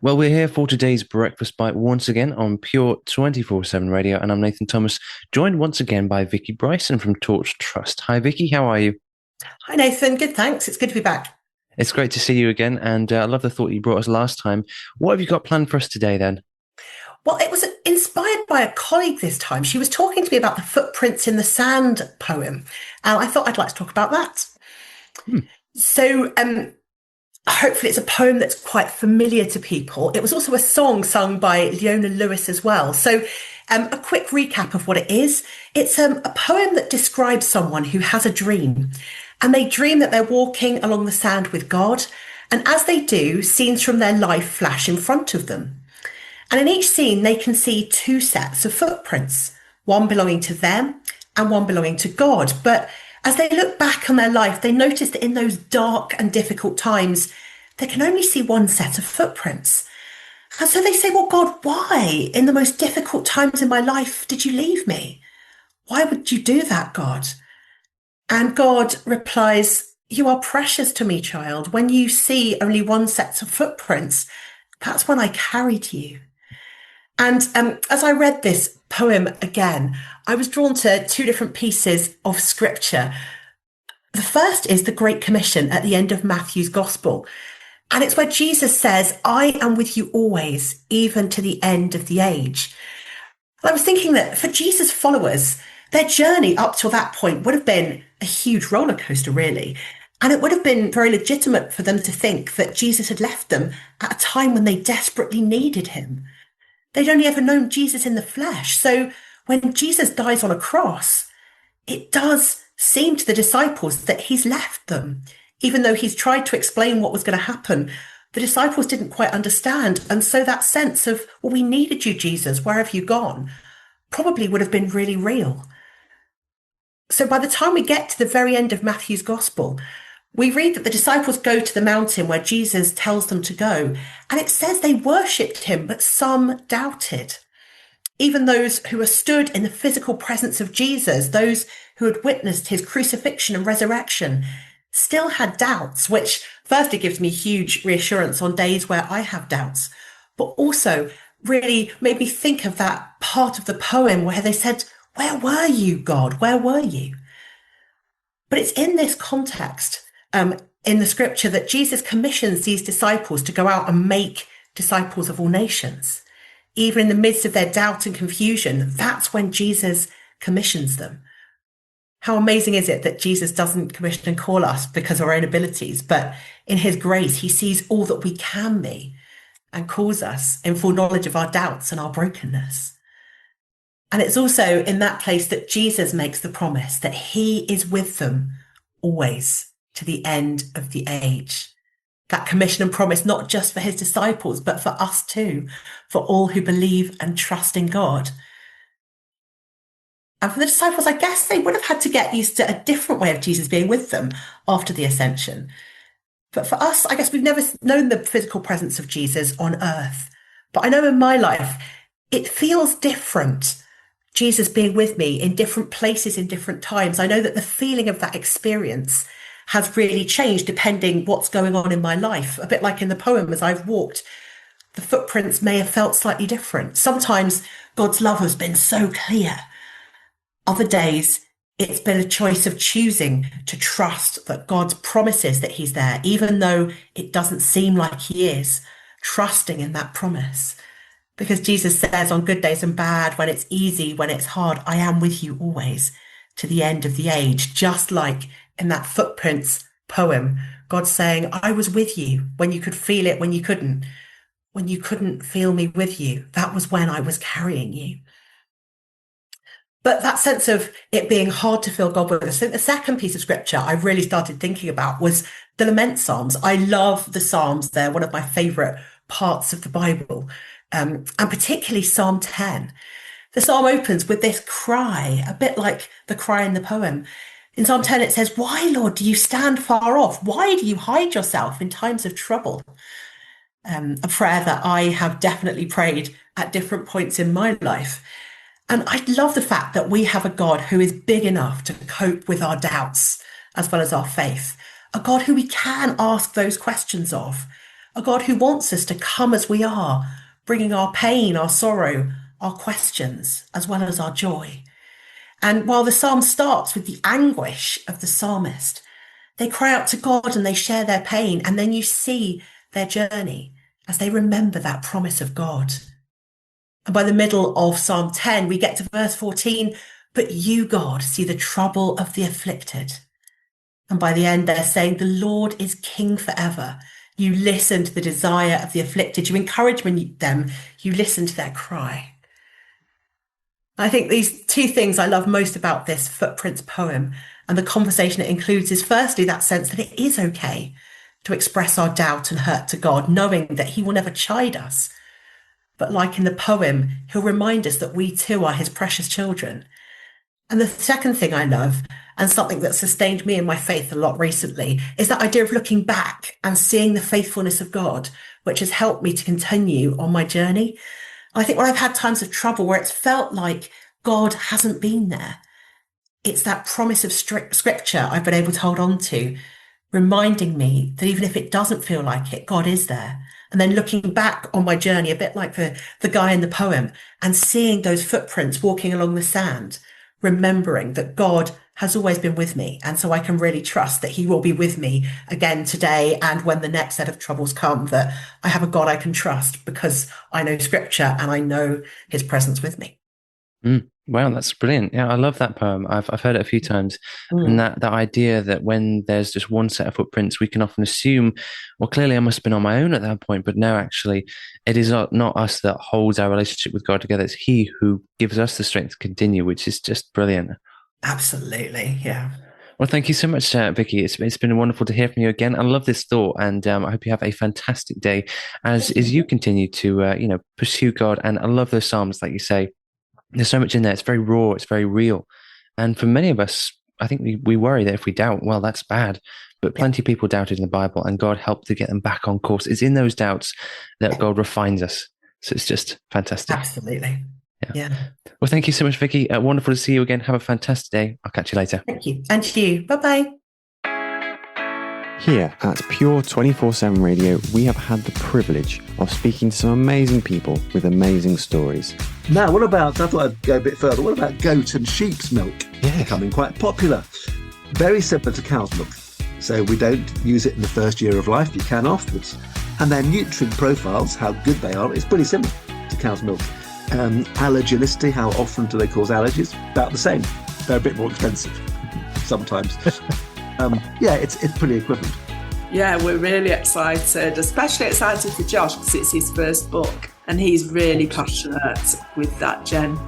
Well, we're here for today's breakfast bite once again on Pure 24/7 Radio, and I'm Nathan Thomas, joined once again by Vicki Bryson from Torch Trust. Hi, Vicki, how are you? Hi, Nathan. Good, thanks. It's good to be back. It's great to see you again, and I love the thought you brought us last time. What have you got planned for us today, then? Well, it was inspired by a colleague this time. She was talking to me about the Footprints in the Sand poem, and I thought I'd like to talk about that. Hmm. So, hopefully, it's a poem that's quite familiar to people. It was also a song sung by Leona Lewis as well. So, a quick recap of what it is. It's a poem that describes someone who has a dream, and they dream that they're walking along the sand with God. And as they do, scenes from their life flash in front of them. And in each scene, they can see two sets of footprints, one belonging to them and one belonging to God. But as they look back on their life, they notice that in those dark and difficult times, they can only see one set of footprints. And so they say, well, God, why in the most difficult times in my life did you leave me? Why would you do that, God? And God replies, you are precious to me, child. When you see only one set of footprints, that's when I carried you. And as I read this poem again, I was drawn to two different pieces of scripture. The first is the Great Commission at the end of Matthew's Gospel. And it's where Jesus says, I am with you always, even to the end of the age. And I was thinking that for Jesus' followers, their journey up till that point would have been a huge roller coaster, really. And it would have been very legitimate for them to think that Jesus had left them at a time when they desperately needed him. They'd only ever known Jesus in the flesh. So when Jesus dies on a cross, it does seem to the disciples that he's left them. Even though he's tried to explain what was going to happen, the disciples didn't quite understand. And so that sense of, well, we needed you, Jesus, where have you gone? Probably would have been really real. So by the time we get to the very end of Matthew's gospel, we read that the disciples go to the mountain where Jesus tells them to go, and it says they worshipped him, but some doubted. Even those who were stood in the physical presence of Jesus, those who had witnessed his crucifixion and resurrection, still had doubts, which firstly gives me huge reassurance on days where I have doubts, but also really made me think of that part of the poem where they said, where were you, God? Where were you? But it's in this context, in the scripture, that Jesus commissions these disciples to go out and make disciples of all nations. Even in the midst of their doubt and confusion, that's when Jesus commissions them. How amazing is it that Jesus doesn't commission and call us because of our own abilities, but in his grace, he sees all that we can be and calls us in full knowledge of our doubts and our brokenness. And it's also in that place that Jesus makes the promise that he is with them always to the end of the age. That commission and promise, not just for his disciples, but for us too, for all who believe and trust in God. And for the disciples, I guess they would have had to get used to a different way of Jesus being with them after the ascension. But for us, I guess we've never known the physical presence of Jesus on earth. But I know in my life, it feels different, Jesus being with me in different places in different times. I know that the feeling of that experience has really changed depending what's going on in my life. A bit like in the poem, as I've walked, the footprints may have felt slightly different. Sometimes God's love has been so clear. Other days, it's been a choice of choosing to trust that God's promises that he's there, even though it doesn't seem like he is, trusting in that promise. Because Jesus says on good days and bad, when it's easy, when it's hard, I am with you always to the end of the age. Just like in that Footprints poem, God's saying, I was with you when you could feel it, when you couldn't feel me with you. That was when I was carrying you. But that sense of it being hard to feel God with us. So the second piece of scripture I really started thinking about was the lament Psalms. I love the Psalms. They're one of my favorite parts of the Bible, and particularly Psalm 10. The Psalm opens with this cry, a bit like the cry in the poem. In Psalm 10, it says, why, Lord, do you stand far off? Why do you hide yourself in times of trouble? A prayer that I have definitely prayed at different points in my life. And I love the fact that we have a God who is big enough to cope with our doubts as well as our faith, a God who we can ask those questions of, a God who wants us to come as we are, bringing our pain, our sorrow, our questions, as well as our joy. And while the psalm starts with the anguish of the psalmist, they cry out to God and they share their pain. And then you see their journey as they remember that promise of God. And by the middle of Psalm 10, we get to verse 14, but you, God, see the trouble of the afflicted. And by the end, they're saying, the Lord is king forever. You listen to the desire of the afflicted. You encourage them. You listen to their cry. I think these two things I love most about this Footprints poem and the conversation it includes is firstly that sense that it is okay to express our doubt and hurt to God, knowing that he will never chide us. But like in the poem, he'll remind us that we too are his precious children. And the second thing I love, and something that sustained me in my faith a lot recently, is that idea of looking back and seeing the faithfulness of God, which has helped me to continue on my journey. I think when I've had times of trouble where it's felt like God hasn't been there, it's that promise of scripture I've been able to hold on to, reminding me that even if it doesn't feel like it, God is there. And then looking back on my journey, a bit like the guy in the poem, and seeing those footprints walking along the sand, remembering that God has always been with me. And so I can really trust that he will be with me again today. And when the next set of troubles come, that I have a God I can trust because I know scripture and I know his presence with me. Wow, that's brilliant. Yeah, I love that poem. I've heard it a few times. And that idea that when there's just one set of footprints, we can often assume, well, clearly I must have been on my own at that point. But no, actually, it is not us that holds our relationship with God together. It's he who gives us the strength to continue, which is just brilliant. Absolutely. Yeah. Well, thank you so much, Vicky. It's been wonderful to hear from you again. I love this thought, and I hope you have a fantastic day as you continue to pursue God. And I love those psalms, like you say. There's so much in there. It's very raw. It's very real. And for many of us, I think we worry that if we doubt, well, that's bad. But plenty of people doubted in the Bible, and God helped to get them back on course. It's in those doubts that God refines us. So it's just fantastic. Absolutely. Yeah. Well, thank you so much, Vicky. Wonderful to see you again. Have a fantastic day. I'll catch you later. Thank you. And to you. Bye-bye. Here at Pure 24/7 Radio, we have had the privilege of speaking to some amazing people with amazing stories. Now, what about, I thought I'd go a bit further, what about goat and sheep's milk? Yeah. Becoming quite popular. Very similar to cow's milk. So we don't use it in the first year of life, you can afterwards. And their nutrient profiles, how good they are, is pretty similar to cow's milk. Allergenicity, how often do they cause allergies? About the same. They're a bit more expensive sometimes. It's pretty equivalent. Yeah, we're really excited, especially excited for Josh because it's his first book and he's really passionate with that Gen.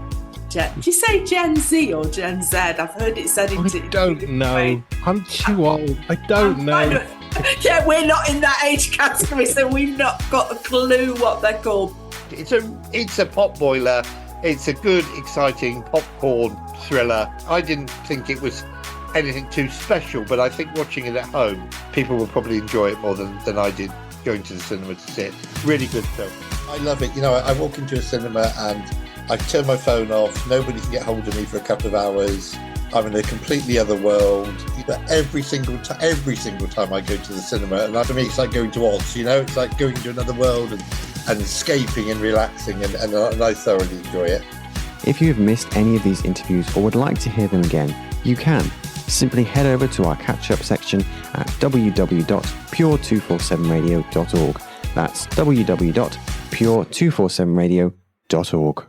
Did you say Gen Z or Gen Z? I've heard it said I don't know. I'm too old. I don't know. Yeah, we're not in that age category, so we've not got a clue what they're called. It's a pot boiler. It's a good, exciting popcorn thriller. I didn't think it was anything too special, but I think watching it at home, people will probably enjoy it more than I did going to the cinema to see it. Really good film. I love it. I walk into a cinema and I turn my phone off. Nobody can get hold of me for a couple of hours. I'm in a completely other world. But every single time I go to the cinema, and for me it's like going to Oz. It's like going to another world and escaping and relaxing, and I thoroughly enjoy it. If you have missed any of these interviews or would like to hear them again, you can. Simply head over to our catch-up section at www.pure247radio.org. That's www.pure247radio.org.